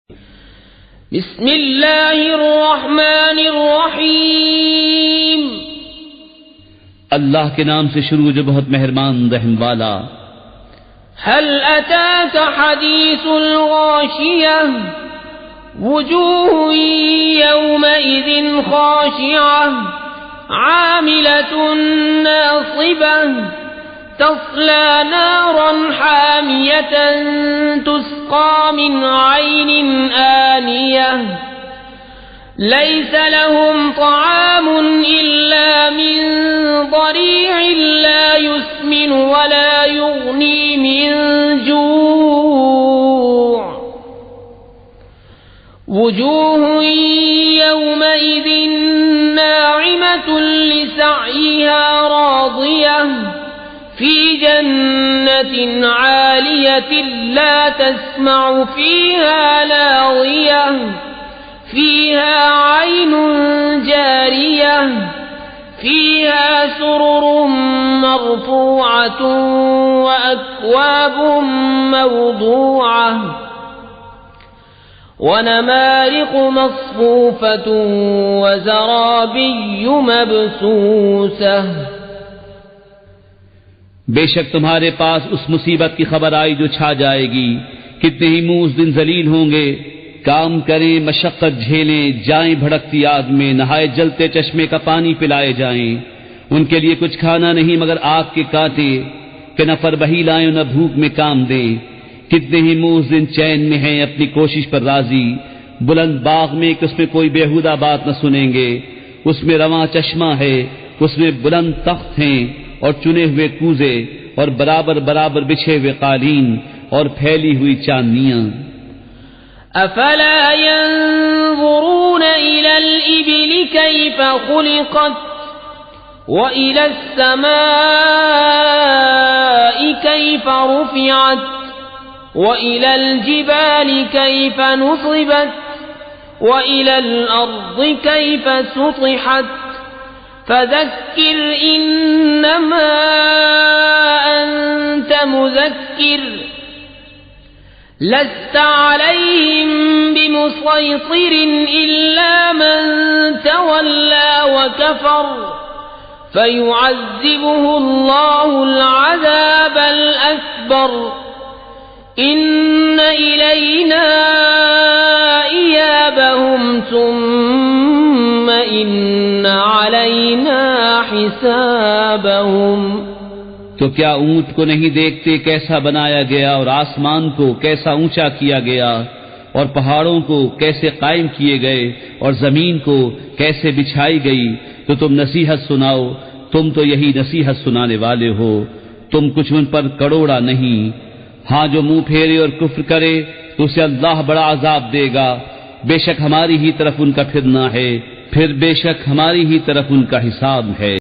बिस्मिल्लाहिर्रहमानिर्रहीम। अल्लाह के नाम से शुरू जो बहुत मेहरबान रहम वाला। हल अताका हदीसुल गाशियह वुजूह यौमइज़िन खाशिअह आमिलतुन नासिबह तस्ला नारन हामियतन तुस्का मिन ऐनिन आनियह लैस लहुम तआमुन इल्ला मिन ज़रीअन ला युस्मिन वला युग़नी मिन जूअ वुजूह यौमइज़िन नाइमतुन लिसअयिहा राज़ियह फी जन्नतिन आलियतिन ला तस्मअु फीहा लाग़ियह फीहा ऐनुन जारियह फीहा सुरुरुम मरफूअतुन व अक्वाबुम मवदूअह व नमारिक़ु मस्फूफ़तुन व ज़राबिय्यु मबसूसह। बेशक तुम्हारे पास उस मुसीबत की खबर आई जो छा जाएगी। कितने ही मुंह उस दिन जलील होंगे। काम करें, मशक्कत झेलें, जाएं भड़कती आग में, नहाए जलते चश्मे का पानी पिलाए जाएं। उनके लिए कुछ खाना नहीं मगर आग के कांटे कि न फरबही लाएं न भूख में काम दें। कितने ही मुंह उस दिन चैन में हैं, अपनी कोशिश पर राजी, बुलंद बाग में कि उसमें कोई बेहुदा बात न सुनेंगे। उसमें रवां चश्मा है, उसमें बुलंद तख्त हैं और चुने हुए कूजे और बराबर बराबर बिछे हुए कालीन और फैली हुई चांदनियां। अफला यंज़ुरून इलल इबिली कैफ़ खुलिक़त व इलस समाई कैफ़ रुफ़िअत व इलल जिबाली कैफ़ नुसिबत व इलल अर्ज़ि कैफ़ सुतिहत फज़क्किर इन्नमा अन्त मुज़क्किर लस्त अलैहिम बिमुसैतिरिन इल्ला मन तवल्ला व कफर फयुअज़्ज़िबुहु अल्लाहुल अज़ाबल अकबर इन्न इलैना इयाबहुम सुम्म इन्न अलैना हिसाबहुम। तो क्या ऊंट को नहीं देखते कैसा बनाया गया और आसमान को कैसा ऊंचा किया गया और पहाड़ों को कैसे कायम किए गए और जमीन को कैसे बिछाई गई। तो तुम नसीहत सुनाओ, तुम तो यही नसीहत सुनाने वाले हो, तुम कुछ उन पर कड़ोड़ा नहीं। हाँ, जो मुंह फेरे और कुफ्र करे तो उसे अल्लाह बड़ा अजाब देगा। बेशक हमारी ही तरफ उनका फिरना है, फिर बेशक हमारी ही तरफ उनका हिसाब है।